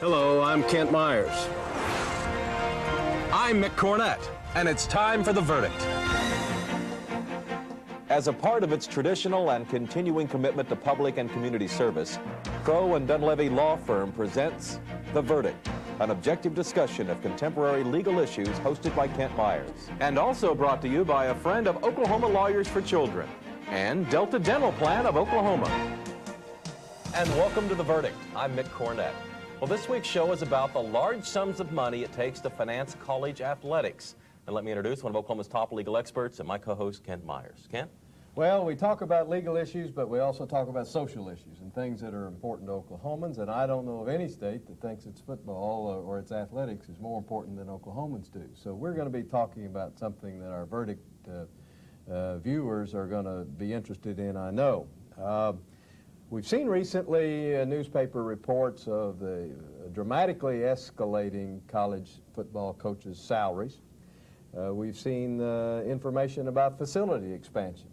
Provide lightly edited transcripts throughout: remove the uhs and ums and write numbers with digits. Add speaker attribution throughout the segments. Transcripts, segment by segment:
Speaker 1: Hello, I'm Kent Myers.
Speaker 2: I'm Mick Cornett, and it's time for The Verdict. As a part of its traditional and continuing commitment to public and community service, Crowe and Dunleavy Law Firm presents The Verdict, an objective discussion of contemporary legal issues hosted by Kent Myers. And also brought to you by a friend of Oklahoma Lawyers for Children and Delta Dental Plan of Oklahoma. And welcome to The Verdict. I'm Mick Cornett. Well, this week's show is about the large sums of money it takes to finance college athletics. And let me introduce one of Oklahoma's top legal experts and my co-host, Kent Myers. Kent?
Speaker 3: Well, we talk about legal issues, but we also talk about social issues and things that are important to Oklahomans, and I don't know of any state that thinks its football or its athletics is more important than Oklahomans do. So we're going to be talking about something that our Verdict viewers are going to be interested in, I know. We've seen recently newspaper reports of the dramatically escalating college football coaches' salaries. We've seen information about facility expansion.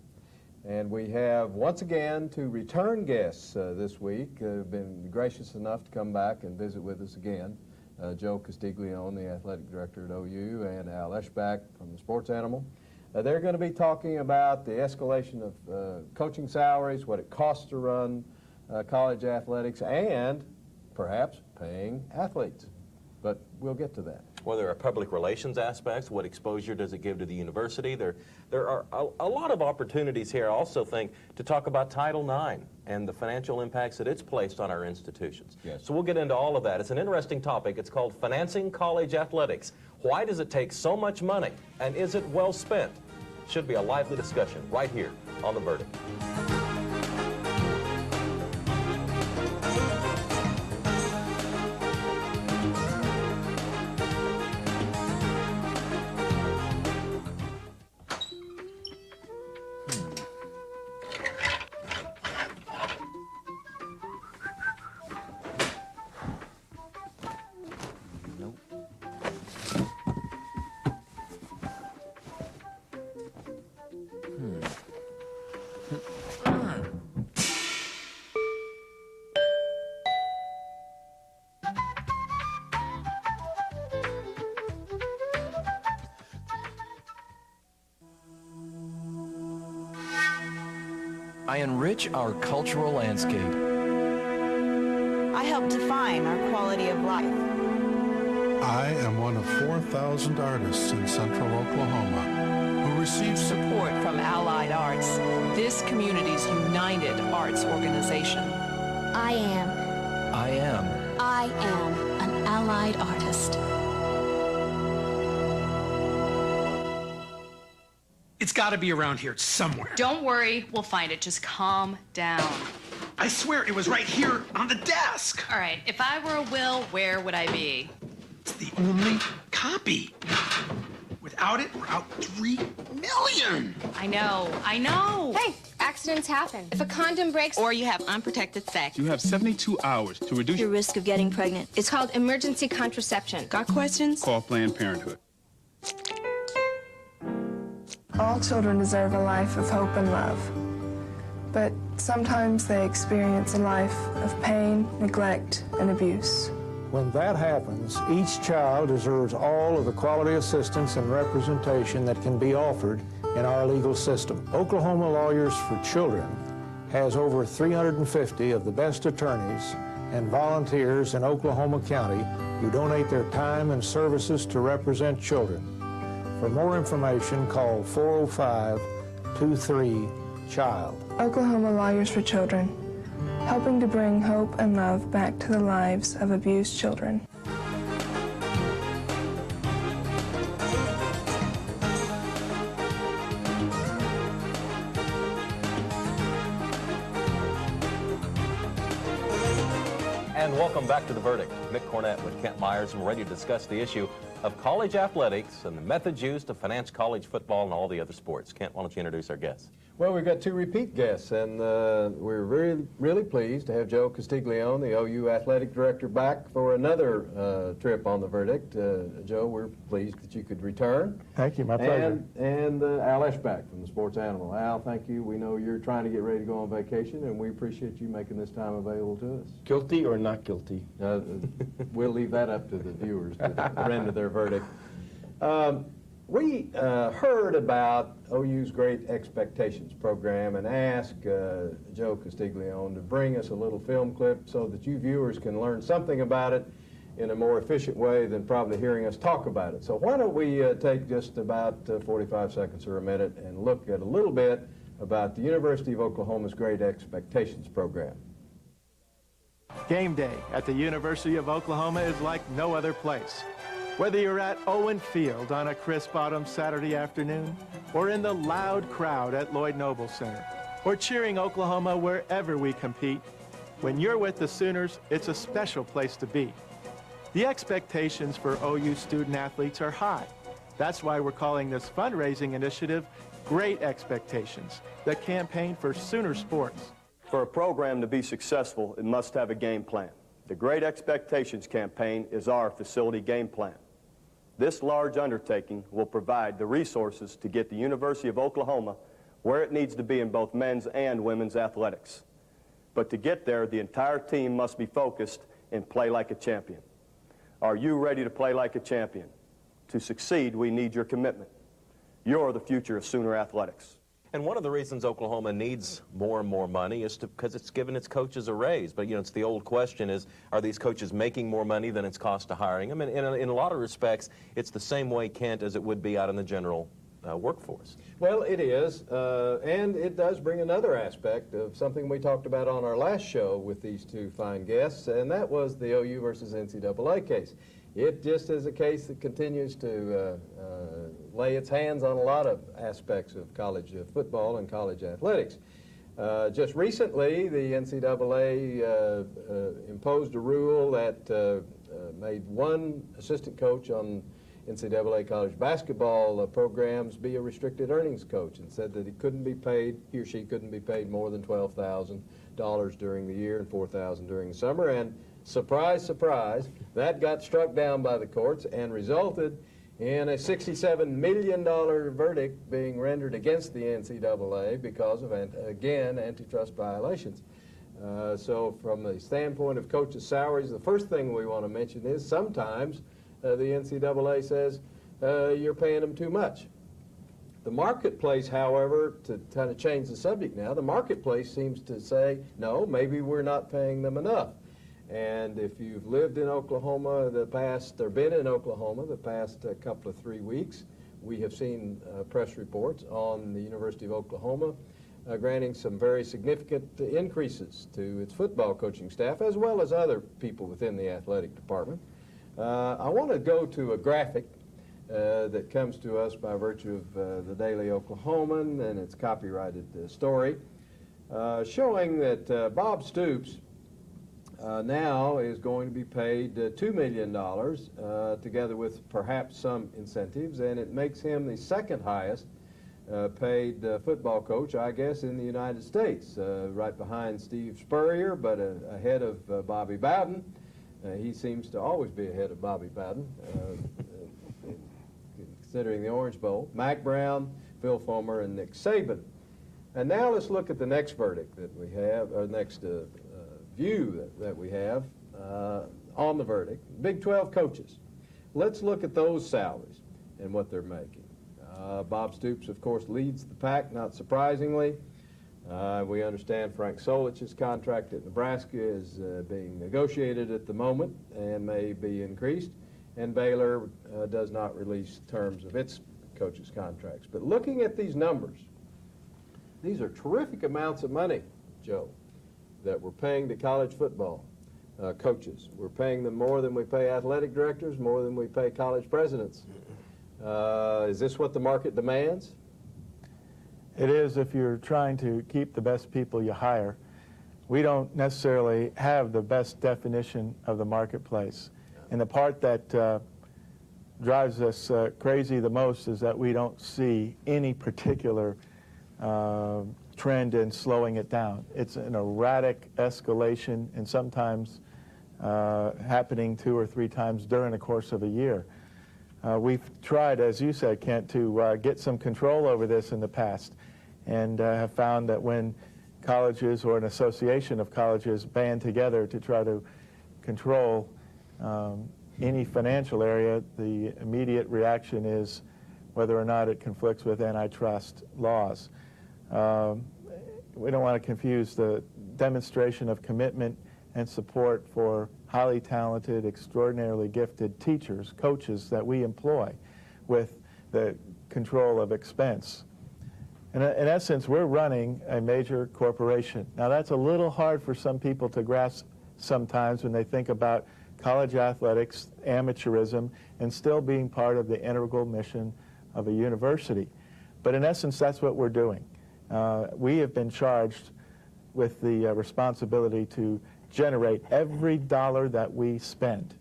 Speaker 3: And we have, once again, two return guests this week who've been gracious enough to come back and visit with us again. Joe Castiglinone, the athletic director at OU, and Al Eschbach from the Sports Animal. They're going to be talking about the escalation of coaching salaries, what it costs to run college athletics, and perhaps paying athletes. But we'll get to that.
Speaker 2: Well, there are public relations aspects. What exposure does it give to the university? There are a lot of opportunities here, I also think, to talk about Title IX and the financial impacts that it's placed on our institutions.
Speaker 3: Yes.
Speaker 2: So we'll get into all of that. It's an interesting topic. It's called Financing College Athletics. Why does it take so much money? And is it well spent? Should be a lively discussion right here on The Verdict.
Speaker 4: I enrich our cultural landscape.
Speaker 5: I help define our quality of life.
Speaker 6: I am one of 4,000 artists in central Oklahoma who receive
Speaker 7: support from Allied Arts, this community's united arts organization.
Speaker 8: I am an allied artist.
Speaker 9: It's got to be around here somewhere.
Speaker 10: Don't worry, we'll find it. Just calm down.
Speaker 9: I swear it was right here on the desk.
Speaker 10: All right, if I were a will, where would I be?
Speaker 9: It's the only copy. Without it, we're out $3 million.
Speaker 10: I know.
Speaker 8: Hey, accidents happen. If a condom breaks
Speaker 10: Or you have unprotected sex.
Speaker 11: You have 72 hours to reduce
Speaker 8: your risk of getting pregnant. It's called emergency contraception.
Speaker 7: Got questions?
Speaker 11: Call Planned Parenthood.
Speaker 12: All children deserve a life of hope and love, but sometimes they experience a life of pain, neglect, and abuse.
Speaker 13: When that happens, each child deserves all of the quality assistance and representation that can be offered in our legal system. Oklahoma Lawyers for Children has over 350 of the best attorneys and volunteers in Oklahoma County who donate their time and services to represent children. For more information, call 405-23-CHILD.
Speaker 12: Oklahoma Lawyers for Children, helping to bring hope and love back to the lives of abused children.
Speaker 2: And welcome back to The Verdict. Mick Cornett with Kent Myers, and we're ready to discuss the issue of college athletics and the methods used to finance college football and all the other sports. Kent, why don't you introduce our guests?
Speaker 3: Well, we've got two repeat guests, and we're really pleased to have Joe Castiglinone, the OU Athletic Director, back for another trip on The Verdict. Joe, we're pleased that you could return.
Speaker 13: Thank you, my pleasure.
Speaker 3: And Al Eschbach from the Sports Animal. Al, thank you. We know you're trying to get ready to go on vacation, and we appreciate you making this time available to us.
Speaker 1: Guilty or not guilty?
Speaker 3: We'll leave that up to the viewers to render their verdict. We heard about OU's Great Expectations program and asked Joe Castiglinone to bring us a little film clip so that you viewers can learn something about it in a more efficient way than probably hearing us talk about it. So why don't we take just about 45 seconds or a minute and look at a little bit about the University of Oklahoma's Great Expectations program.
Speaker 14: Game day at the University of Oklahoma is like no other place. Whether you're at Owen Field on a crisp autumn Saturday afternoon, or in the loud crowd at Lloyd Noble Center, or cheering Oklahoma wherever we compete, when you're with the Sooners, it's a special place to be. The expectations for OU student athletes are high. That's why we're calling this fundraising initiative Great Expectations, the campaign for Sooner sports.
Speaker 15: For a program to be successful, it must have a game plan. The Great Expectations campaign is our facility game plan. This large undertaking will provide the resources to get the University of Oklahoma where it needs to be in both men's and women's athletics. But to get there, the entire team must be focused and play like a champion. Are you ready to play like a champion? To succeed, we need your commitment. You're the future of Sooner athletics.
Speaker 2: And one of the reasons Oklahoma needs more and more money is because it's given its coaches a raise. But, you know, it's the old question is, are these coaches making more money than it's cost to hiring them? And in a lot of respects, it's the same way, Kent, as it would be out in the general workforce.
Speaker 3: Well, it is, and it does bring another aspect of something we talked about on our last show with these two fine guests, and that was the OU versus NCAA case. It just is a case that continues to lay its hands on a lot of aspects of college football and college athletics. Just recently, the NCAA imposed a rule that made one assistant coach on NCAA college basketball programs be a restricted earnings coach, and said that he or she couldn't be paid more than $12,000 during the year and $4,000 during the summer. And surprise, surprise, that got struck down by the courts and resulted in a $67 million verdict being rendered against the NCAA because of, again, antitrust violations. So from the standpoint of coaches' salaries, the first thing we want to mention is sometimes the NCAA says you're paying them too much. The marketplace, however, to kind of change the subject now, the marketplace seems to say, no, maybe we're not paying them enough. And if you've lived in Oklahoma or been in Oklahoma the past couple of 3 weeks, we have seen press reports on the University of Oklahoma granting some very significant increases to its football coaching staff, as well as other people within the athletic department. I want to go to a graphic that comes to us by virtue of the Daily Oklahoman, and it's a copyrighted story, showing that Bob Stoops now is going to be paid $2 million, together with perhaps some incentives, and it makes him the second highest paid football coach, I guess, in the United States, right behind Steve Spurrier, but ahead of Bobby Bowden. He seems to always be ahead of Bobby Bowden, considering the Orange Bowl. Mack Brown, Phil Fulmer, and Nick Saban. And now let's look at the next verdict that we have, or next view that we have on the verdict. Big 12 coaches. Let's look at those salaries and what they're making. Bob Stoops, of course, leads the pack, not surprisingly. We understand Frank Solich's contract at Nebraska is being negotiated at the moment and may be increased, and Baylor does not release terms of its coaches' contracts. But looking at these numbers, these are terrific amounts of money, Joe, that we're paying to college football coaches. We're paying them more than we pay athletic directors, more than we pay college presidents. Is this what the market demands?
Speaker 14: It is if you're trying to keep the best people you hire. We don't necessarily have the best definition of the marketplace. And the part that drives us crazy the most is that we don't see any particular trend in slowing it down. It's an erratic escalation, and sometimes happening 2 or 3 times during the course of a year. We've tried, as you said, Kent, to get some control over this in the past, and have found that when colleges or an association of colleges band together to try to control any financial area, the immediate reaction is whether or not it conflicts with antitrust laws. We don't want to confuse the demonstration of commitment and support for highly talented, extraordinarily gifted teachers, coaches that we employ with the control of expense. In essence, we're running a major corporation. Now, that's a little hard for some people to grasp sometimes when they think about college athletics, amateurism, and still being part of the integral mission of a university. But in essence, that's what we're doing. We have been charged with the responsibility to generate every dollar that we spend.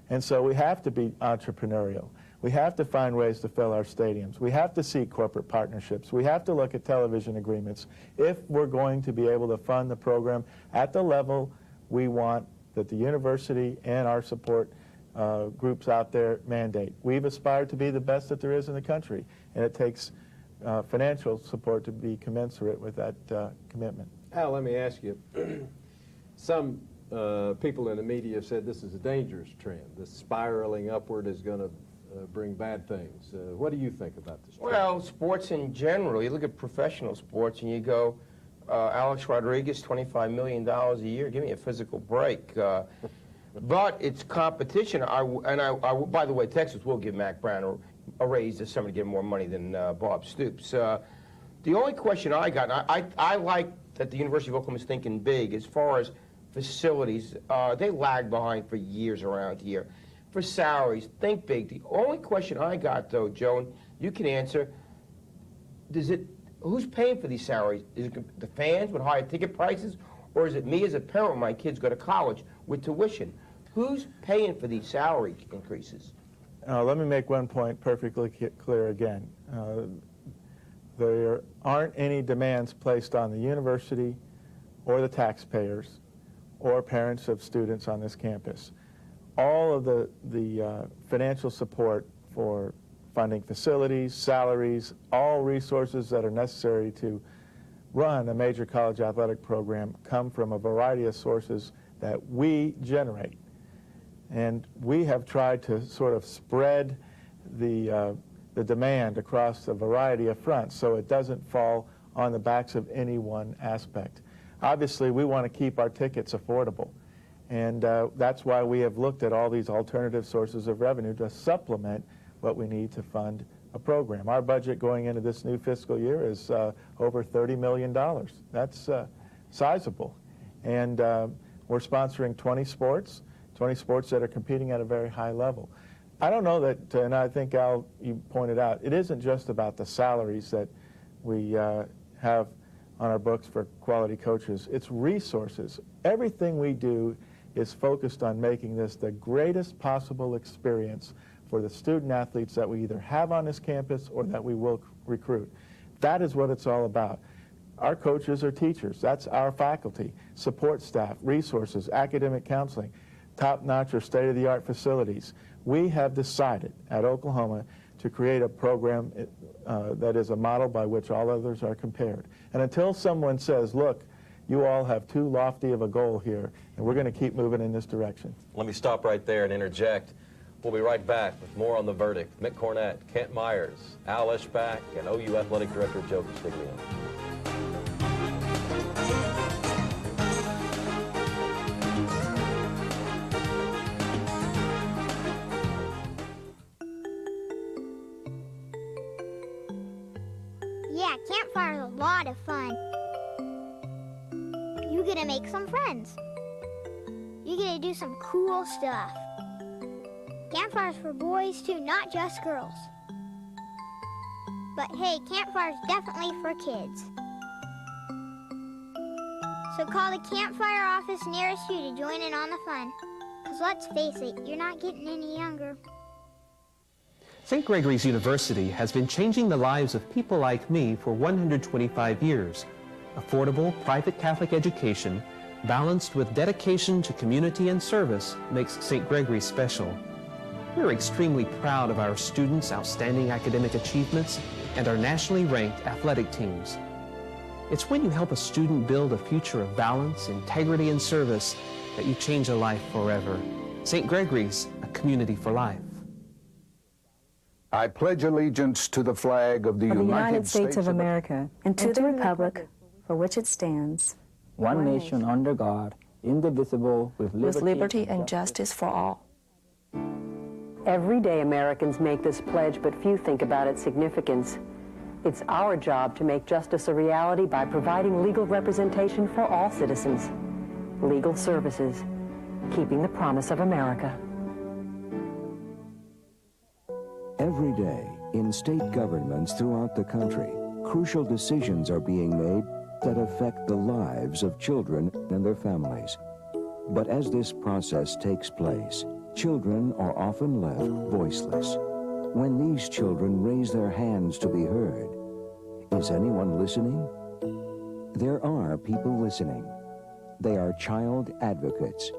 Speaker 14: And so we have to be entrepreneurial. We have to find ways to fill our stadiums. We have to seek corporate partnerships. We have to look at television agreements if we're going to be able to fund the program at the level we want that the university and our support groups out there mandate. We've aspired to be the best that there is in the country, and it takes financial support to be commensurate with that commitment.
Speaker 3: Al, let me ask you, some people in the media have said this is a dangerous trend. This spiraling upward is going to bring bad things. What do you think about this trend?
Speaker 1: Well, sports in general, you look at professional sports and you go, Alex Rodriguez, $25 million a year, give me a physical break. But it's competition. By the way, Texas will give Mac Brown a raise to somebody give more money than Bob Stoops. The only question I got, and I like that the University of Oklahoma is thinking big as far as facilities. They lag behind for years around here. For salaries, think big. The only question I got, though, Joan, you can answer, who's paying for these salaries? Is it the fans with higher ticket prices, or is it me as a parent when my kids go to college with tuition? Who's paying for these salary increases?
Speaker 14: Let me make one point perfectly clear again. There aren't any demands placed on the university or the taxpayers or parents of students on this campus. All of the financial support for funding facilities, salaries, all resources that are necessary to run a major college athletic program come from a variety of sources that we generate. And we have tried to sort of spread the demand across a variety of fronts so it doesn't fall on the backs of any one aspect. Obviously, we want to keep our tickets affordable. And that's why we have looked at all these alternative sources of revenue to supplement what we need to fund a program. Our budget going into this new fiscal year is over $30 million. That's sizable. And we're sponsoring 20 sports that are competing at a very high level. I don't know that, and I think, Al, you pointed out, it isn't just about the salaries that we have on our books for quality coaches. It's resources. Everything we do is focused on making this the greatest possible experience for the student athletes that we either have on this campus or that we will recruit. That is what it's all about. Our coaches are teachers. That's our faculty, support staff, resources, academic counseling, top-notch or state-of-the-art facilities. We have decided at Oklahoma to create a program that is a model by which all others are compared. And until someone says, look, you all have too lofty of a goal here, and we're going to keep moving in this direction.
Speaker 2: Let me stop right there and interject. We'll be right back with more on The Verdict. Mick Cornett, Kent Myers, Al Eschbach, and OU Athletic Director Joe Castiglinone.
Speaker 16: Yeah, campfire's a lot of fun. You get to make some friends. You get to do some cool stuff. Campfire's for boys too, not just girls. But hey, campfire's definitely for kids. So call the campfire office nearest you to join in on the fun. 'Cause let's face it, you're not getting any younger.
Speaker 17: St. Gregory's University has been changing the lives of people like me for 125 years. Affordable, private Catholic education, balanced with dedication to community and service, makes St. Gregory special. We're extremely proud of our students' outstanding academic achievements and our nationally ranked athletic teams. It's when you help a student build a future of balance, integrity, and service that you change a life forever. St. Gregory's, a community for life.
Speaker 18: I pledge allegiance to the flag of the United States of
Speaker 19: America and to the republic for which it stands,
Speaker 20: one nation under God, indivisible, with
Speaker 19: liberty and justice for all.
Speaker 21: Every day Americans make this pledge, but few think about its significance. It's our job to make justice a reality by providing legal representation for all citizens. Legal services, keeping the promise of America.
Speaker 22: Every day, in state governments throughout the country, crucial decisions are being made that affect the lives of children and their families. But as this process takes place, children are often left voiceless. When these children raise their hands to be heard, is anyone listening? There are people listening. They are child advocates.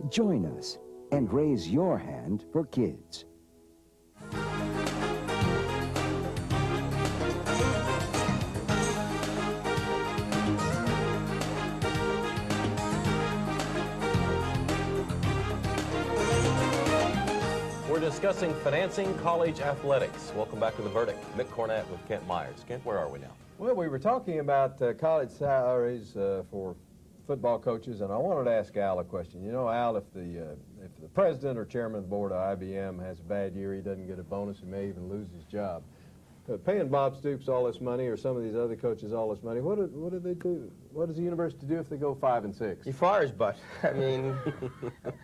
Speaker 22: Join us and raise your hand for kids.
Speaker 2: We're discussing financing college athletics. Welcome back to The Verdict. Mick Cornett with Kent Myers. Kent, where are we now?
Speaker 3: Well, we were talking about college salaries for football coaches, and I wanted to ask Al a question. You know, Al, if the president or chairman of the board of IBM has a bad year, he doesn't get a bonus, he may even lose his job. Paying Bob Stoops all this money, or some of these other coaches all this money, what do they do? What does the university do if they go 5 and 6?
Speaker 1: He fires Butt. I mean,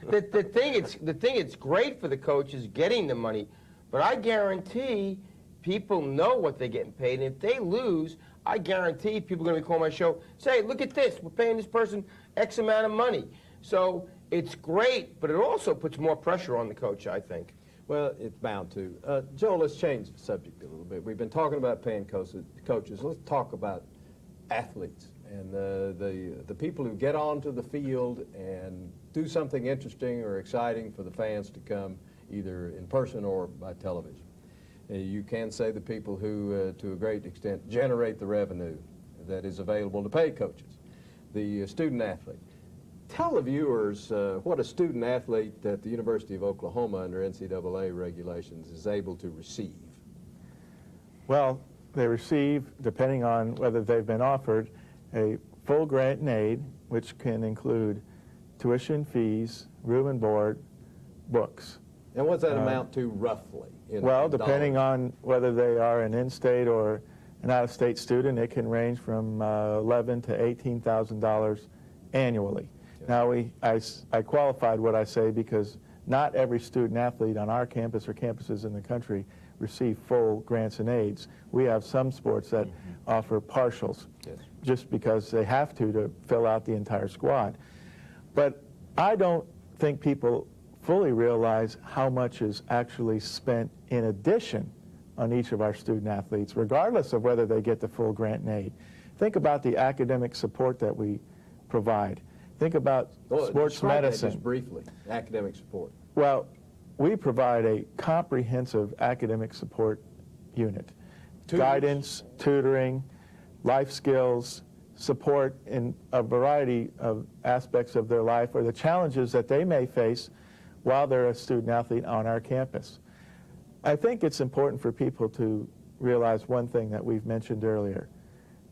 Speaker 1: the thing it's great for the coaches getting the money, but I guarantee people know what they're getting paid, and if they lose, I guarantee people are going to be calling my show, say, look at this, we're paying this person X amount of money. So it's great, but it also puts more pressure on the coach, I think.
Speaker 3: Well, it's bound to. Joe, let's change the subject a little bit. We've been talking about paying coaches. Let's talk about athletes and the people who get onto the field and do something interesting or exciting for the fans to come, either in person or by television. You can say the people who, to a great extent, generate the revenue that is available to pay coaches. The student athlete. Tell the viewers what a student athlete at the University of Oklahoma under NCAA regulations is able to receive.
Speaker 23: Well, they receive, depending on whether they've been offered, a full grant and aid, which can include tuition, fees, room and board, books.
Speaker 3: And what's that amount to roughly?
Speaker 23: Well, depending on whether they are an in-state or an out-of-state student, it can range from $11,000 to $18,000 annually. Now, I qualified what I say because not every student athlete on our campus or campuses in the country receive full grants and aids. We have some sports that offer partials just because they have to fill out the entire squad. But I don't think people fully realize how much is actually spent in addition on each of our student athletes, regardless of whether they get the full grant and aid. Think about the academic support that we provide. Think about sports medicine.
Speaker 3: Just briefly, academic support.
Speaker 23: Well, we provide a comprehensive academic support unit. Guidance, tutoring, life skills, support in a variety of aspects of their life or the challenges that they may face while they're a student athlete on our campus. I think it's important for people to realize one thing that we've mentioned earlier.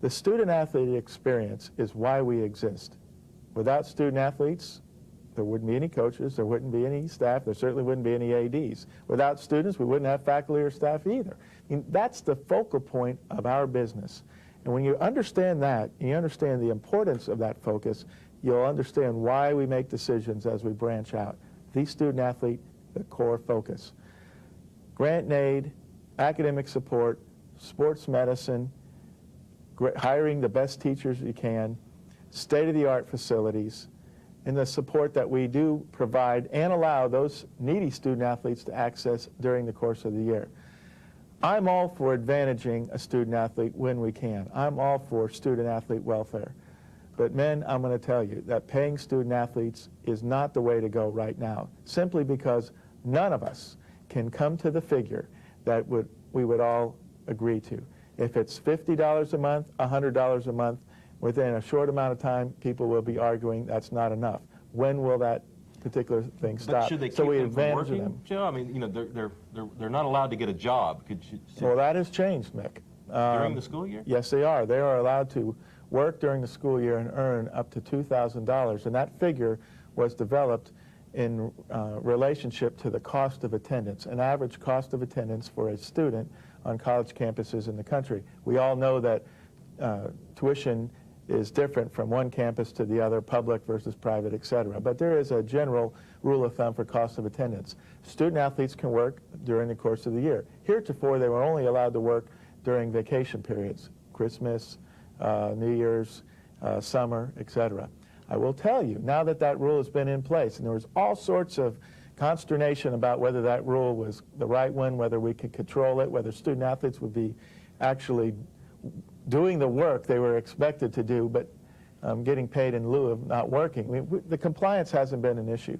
Speaker 23: The student athlete experience is why we exist. Without student athletes, there wouldn't be any coaches, there wouldn't be any staff, there certainly wouldn't be any ADs. Without students, we wouldn't have faculty or staff either. I mean, that's the focal point of our business. And when you understand that, and you understand the importance of that focus, you'll understand why we make decisions as we branch out. The student athlete, the core focus. Grant and aid, academic support, sports medicine, hiring the best teachers you can, state-of-the-art facilities, in the support that we do provide and allow those needy student athletes to access during the course of the year. I'm all for advantaging a student athlete when we can. I'm all for student athlete welfare. But men, I'm going to tell you that paying student athletes is not the way to go right now, simply because none of us can come to the figure that we would all agree to. If it's $50 a month, $100 a month, within a short amount of time, people will be arguing that's not enough. When will that particular thing stop?
Speaker 2: But should they keep
Speaker 23: so we
Speaker 2: them from
Speaker 23: advantage
Speaker 2: working,
Speaker 23: them.
Speaker 2: Joe? I mean, you know, they're not allowed to get a job.
Speaker 23: Well, that has changed, Mick.
Speaker 2: During the school year?
Speaker 23: Yes, they are. They are allowed to work during the school year and earn up to $2,000, and that figure was developed in relationship to the cost of attendance, an average cost of attendance for a student on college campuses in the country. We all know that tuition is different from one campus to the other, public versus private, et cetera. But there is a general rule of thumb for cost of attendance. Student athletes can work during the course of the year. Heretofore, they were only allowed to work during vacation periods, Christmas, New Year's, summer, et cetera. I will tell you, now that that rule has been in place, and there was all sorts of consternation about whether that rule was the right one, whether we could control it, whether student athletes would be actually doing the work they were expected to do, but getting paid in lieu of not working. I mean, the compliance hasn't been an issue.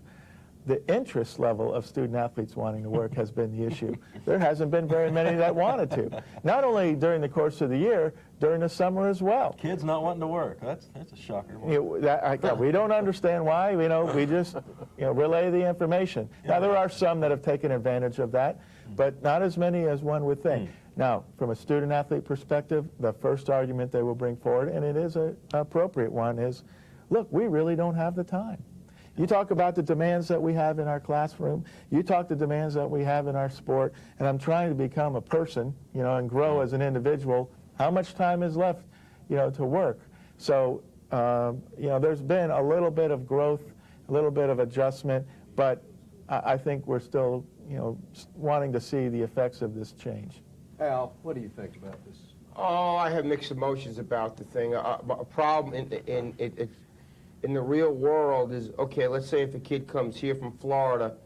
Speaker 23: The interest level of student athletes wanting to work has been the issue. There hasn't been very many that wanted to. Not only during the course of the year, during the summer as well.
Speaker 2: Kids not wanting to work. That's a shocker.
Speaker 23: You know, we don't understand why. You know, we just relay the information. Now, there are some that have taken advantage of that, but not as many as one would think. Now, from a student athlete perspective, the first argument they will bring forward, and it is an appropriate one, is, look, we really don't have the time. You talk about the demands that we have in our classroom. You talk the demands that we have in our sport, and I'm trying to become a person, and grow as an individual. How much time is left, to work? So, there's been a little bit of growth, a little bit of adjustment, but I think we're still, wanting to see the effects of this change.
Speaker 3: Al, what do you think about this?
Speaker 1: Oh, I have mixed emotions about the thing. A problem in the real world is, okay, let's say if a kid comes here from Florida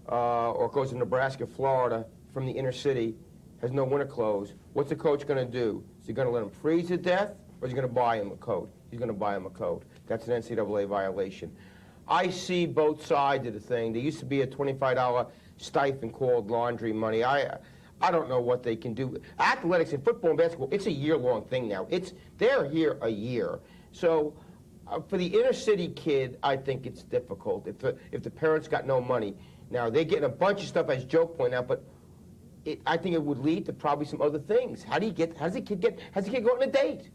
Speaker 1: or goes to Nebraska, Florida, from the inner city, has no winter clothes, what's the coach going to do? Is he going to let him freeze to death, or is he going to buy him a coat? He's going to buy him a coat. That's an NCAA violation. I see both sides of the thing. There used to be a $25 stipend called laundry money. I don't know what they can do. Athletics and football and basketball, it's a year-long thing now. They're here a year. So for the inner city kid, I think it's difficult. If the parents got no money. Now, they're getting a bunch of stuff, as Joe pointed out, but I think it would lead to probably some other things. How's the kid go on a date?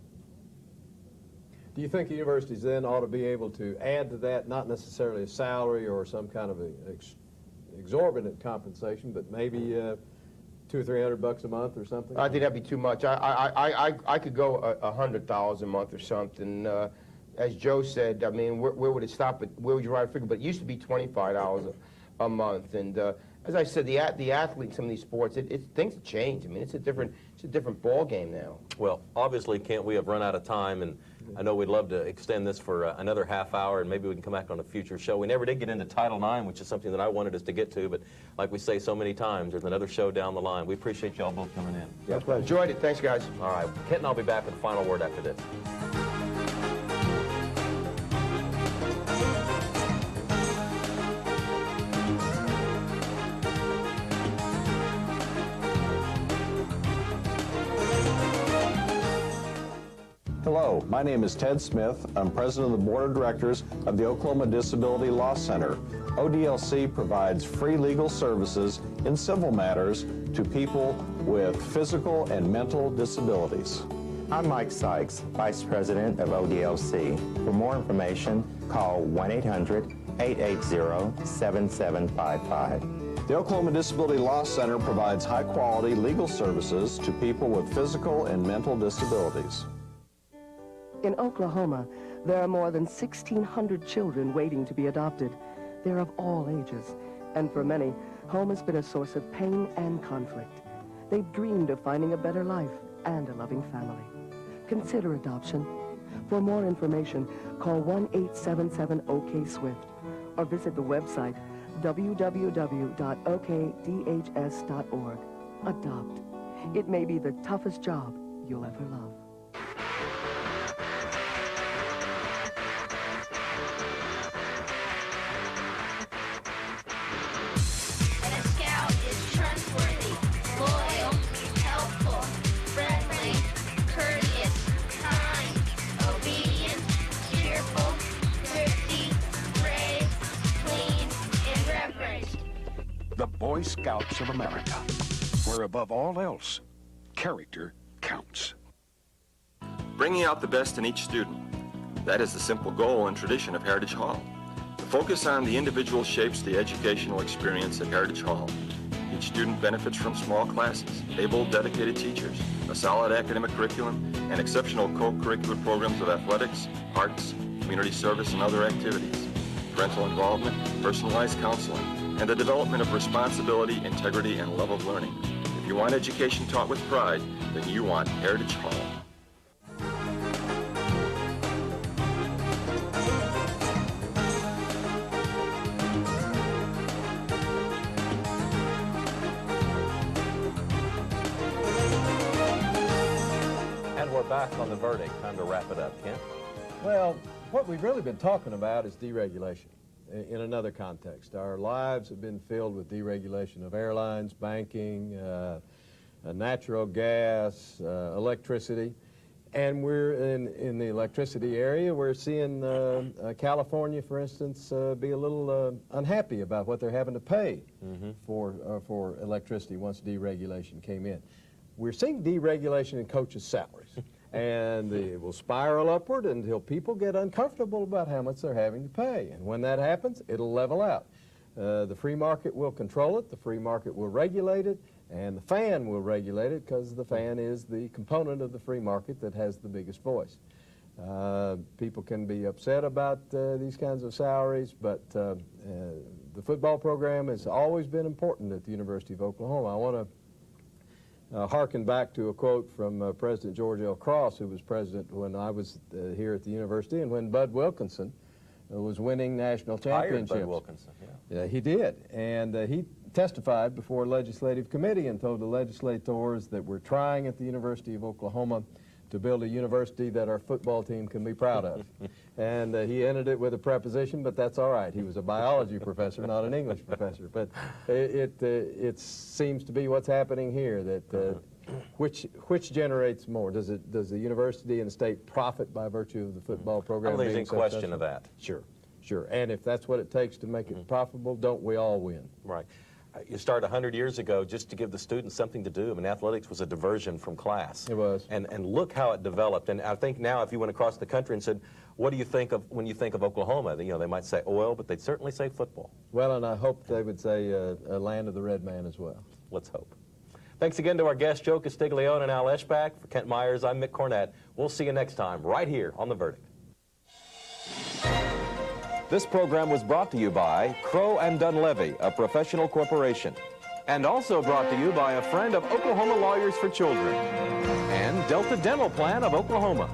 Speaker 3: Do you think the universities then ought to be able to add to that, not necessarily a salary or some kind of exorbitant compensation, but maybe $200 or $300 a month or something?
Speaker 1: I think that'd be too much. I could go $100 a month or something. As Joe said, I mean, where would it stop? Where would you write a figure? But it used to be $25 a month, and as I said, the athlete in some of these sports, things have changed. I mean, it's a different ball game now.
Speaker 2: Well, obviously, Kent, we have run out of time, and I know we'd love to extend this for another half hour, and maybe we can come back on a future show. We never did get into Title IX, which is something that I wanted us to get to, but like we say so many times, there's another show down the line. We appreciate y'all both coming in.
Speaker 1: Yeah, pleasure. Enjoyed it. Thanks, guys.
Speaker 2: All right. Kent and I'll be back with a final word after this.
Speaker 4: Hello, my name is Ted Smith. I'm president of the board of directors of the Oklahoma Disability Law Center. ODLC provides free legal services in civil matters to people with physical and mental disabilities.
Speaker 5: I'm Mike Sykes, vice president of ODLC. For more information, call 1-800-880-7755.
Speaker 4: The Oklahoma Disability Law Center provides high-quality legal services to people with physical and mental disabilities.
Speaker 6: In Oklahoma, there are more than 1,600 children waiting to be adopted. They're of all ages, and for many, home has been a source of pain and conflict. They've dreamed of finding a better life and a loving family. Consider adoption. For more information, call 1-877-OK-SWIFT or visit the website www.okdhs.org. Adopt. It may be the toughest job you'll ever love.
Speaker 18: The Boy Scouts of America, where above all else, character counts.
Speaker 8: Bringing out the best in each student. That is the simple goal and tradition of Heritage Hall. The focus on the individual shapes the educational experience at Heritage Hall. Each student benefits from small classes, able, dedicated teachers, a solid academic curriculum, and exceptional co-curricular programs of athletics, arts, community service, and other activities, parental involvement, personalized counseling, and the development of responsibility, integrity, and love of learning. If you want education taught with pride, then you want Heritage Hall.
Speaker 2: And we're back on the verdict. Time to wrap it up, Kent.
Speaker 3: Well, what we've really been talking about is deregulation. In another context, our lives have been filled with deregulation of airlines, banking, natural gas, electricity, and we're in the electricity area. We're seeing California, for instance, be a little unhappy about what they're having to pay for electricity once deregulation came in. We're seeing deregulation in coaches' salaries. And it will spiral upward until people get uncomfortable about how much they're having to pay. And when that happens, it'll level out. The free market will control it, the free market will regulate it, and the fan will regulate it because the fan is the component of the free market that has the biggest voice. People can be upset about these kinds of salaries, but the football program has always been important at the University of Oklahoma. I want to harken back to a quote from President George L. Cross, who was president when I was here at the university, and when Bud Wilkinson was winning national championships.
Speaker 2: Bud Wilkinson,
Speaker 3: yeah. He did, and he testified before a legislative committee and told the legislators that we're trying at the University of Oklahoma to build a university that our football team can be proud of. And he ended it with a preposition, but that's all right. He was a biology professor, not an English professor. But it seems to be what's happening here, that which generates more? Does the university and the state profit by virtue of the football program?
Speaker 2: I don't think there's any question of that.
Speaker 3: Sure. And if that's what it takes to make it profitable, don't we all win?
Speaker 2: Right. You started 100 years ago just to give the students something to do. I mean, athletics was a diversion from class.
Speaker 3: It was.
Speaker 2: And look how it developed. And I think now if you went across the country and said, what do you think of when you think of Oklahoma? You know, they might say oil, but they'd certainly say football.
Speaker 3: Well, and I hope they would say a land of the red man as well.
Speaker 2: Let's hope. Thanks again to our guests, Joe Castiglinone and Al Eschbach. For Kent Myers, I'm Mick Cornett. We'll see you next time right here on The Verdict. This program was brought to you by Crow and Dunlevy, a professional corporation, and also brought to you by a friend of Oklahoma Lawyers for Children and Delta Dental Plan of Oklahoma.